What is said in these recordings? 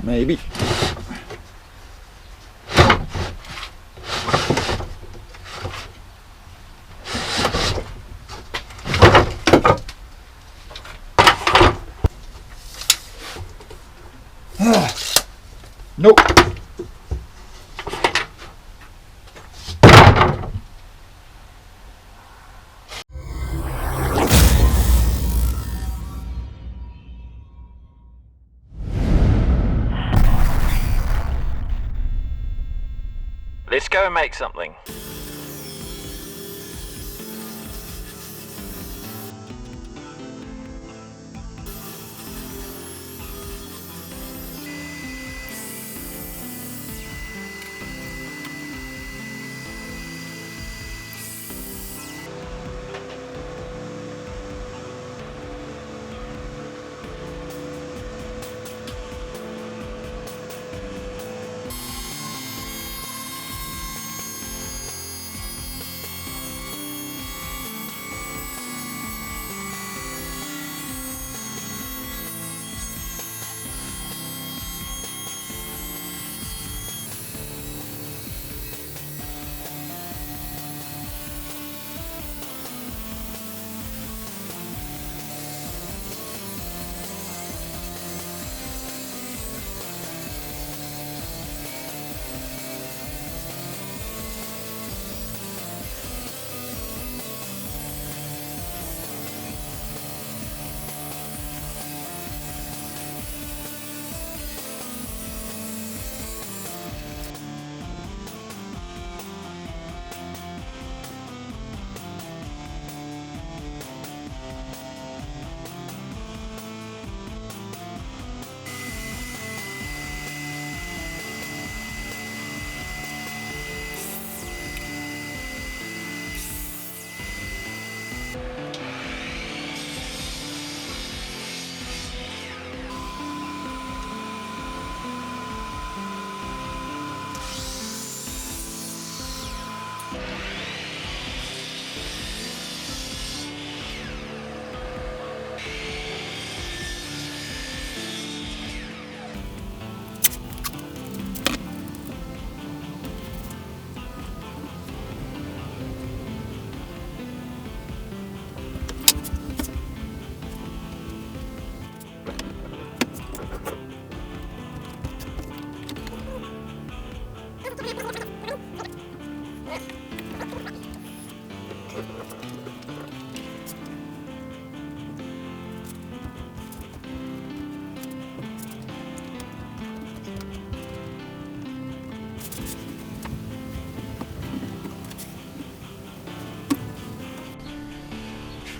Maybe. Nope. Let's go and make something.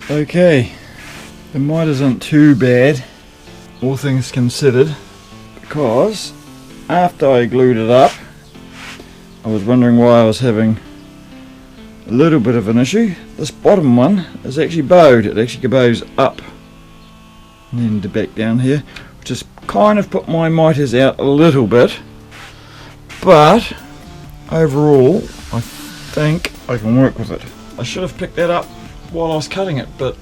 Okay, the mite isn't too bad, all things considered, because after I glued it up, I was wondering why I was having a little bit of an issue. This bottom one is actually bowed, it actually bows up and then to back down here, which has kind of put my miters out a little bit, but overall I think I can work with it. I should have picked that up while I was cutting it, but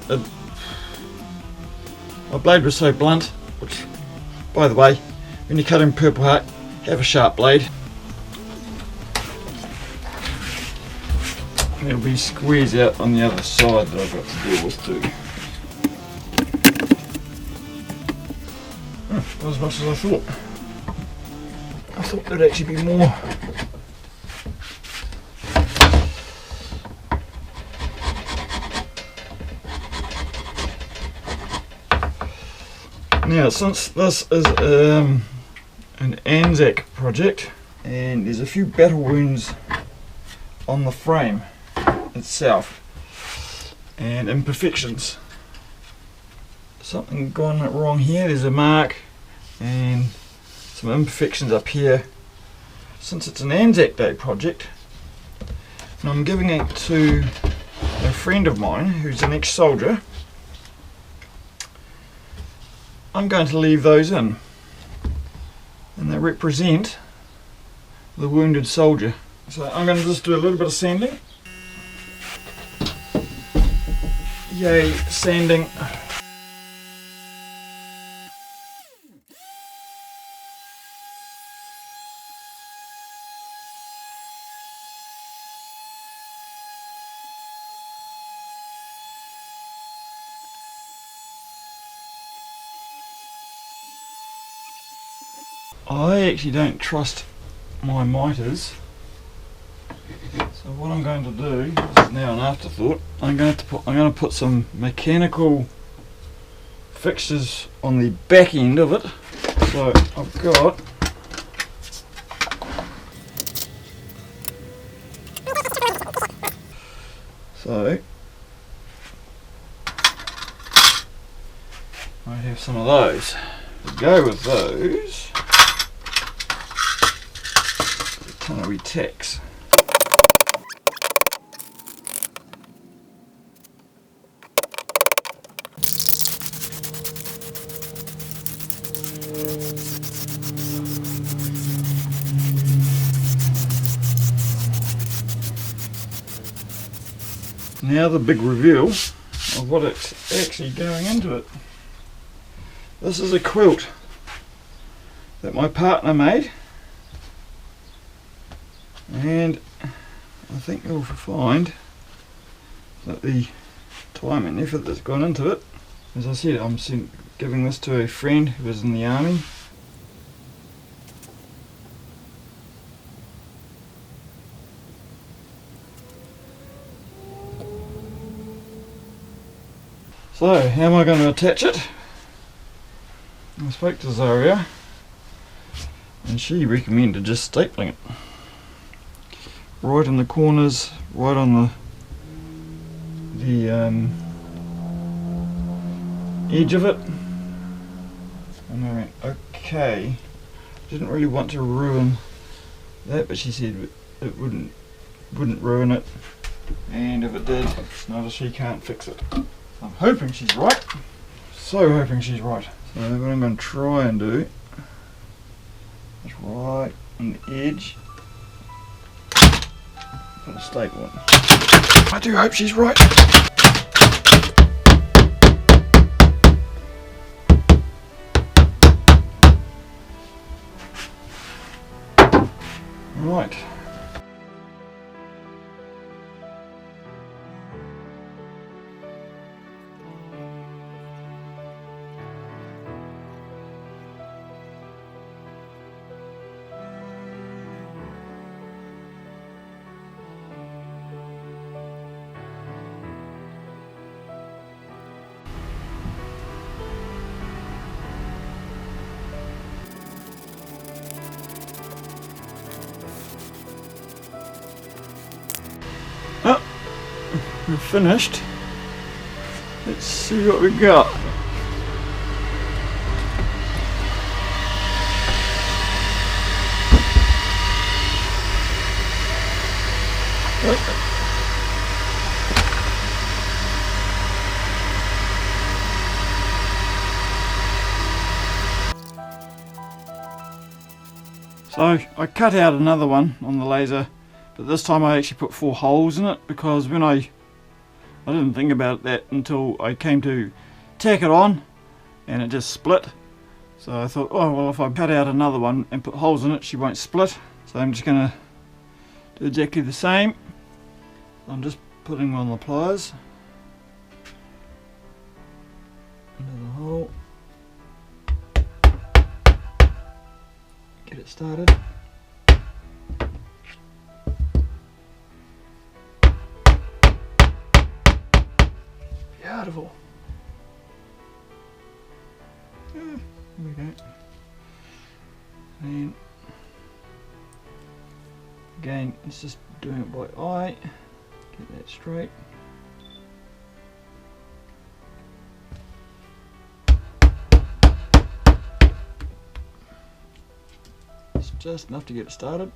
my blade was so blunt, which, by the way, when you're cutting Purple Heart, have a sharp blade. There'll be squares out on the other side that I've got to deal with too. Not as much as I thought. I thought there'd actually be more. Now, since this is an ANZAC project and there's a few battle wounds on the frame itself and imperfections, something gone wrong here. There's a mark and some imperfections up here. Since it's an ANZAC Day project and I'm giving it to a friend of mine who's an ex-soldier, I'm going to leave those in, and they represent the wounded soldier. So I'm going to just do a little bit of sanding. Yay, sanding. I actually don't trust my miters, so what I'm going to do, this is now an afterthought, I'm going to put some mechanical fixtures on the back end of it. So I've got I have some of those. To go with those, a ton of wee tacks. Now the big reveal of what it's actually going into it. This is a quilt that my partner made, and I think you'll find that the time and effort that's gone into it, as I said, I'm giving this to a friend who was in the army. So, how am I going to attach it? I spoke to Zaria and she recommended just stapling it right in the corners, right on the edge of it. And I went, okay, didn't really want to ruin that, but she said it wouldn't ruin it, and if it did, notice she can't fix it. I'm hoping she's right. So hoping she's right. So what I'm going to try and do is right on the edge, put a staple in. I do hope she's right. Right. Oh, we're finished. Let's see what we got. So I cut out another one on the laser, but this time I actually put 4 holes in it, because when I didn't think about that until I came to tack it on and it just split. So I thought, oh well, if I cut out another one and put holes in it, she won't split. So I'm just going to do exactly the same. I'm just putting on the pliers into the hole. Get it started. Beautiful. Here we go. And again, it's just doing it by eye. Get that straight. It's just enough to get it started.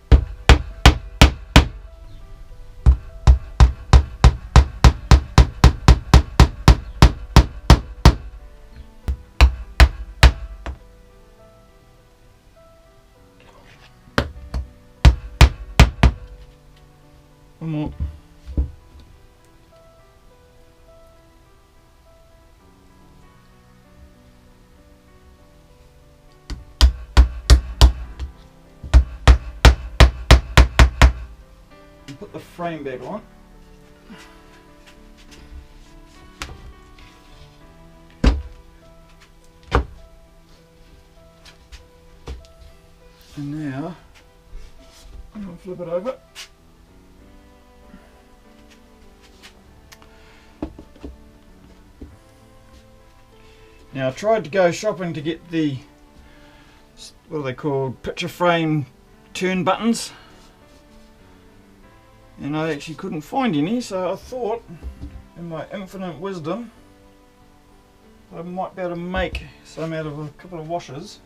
One more. and put the frame back on. And now I'm going to flip it over. Now I tried to go shopping to get the, what are they called, picture frame turn buttons, and I actually couldn't find any, so I thought in my infinite wisdom I might be able to make some out of a couple of washers.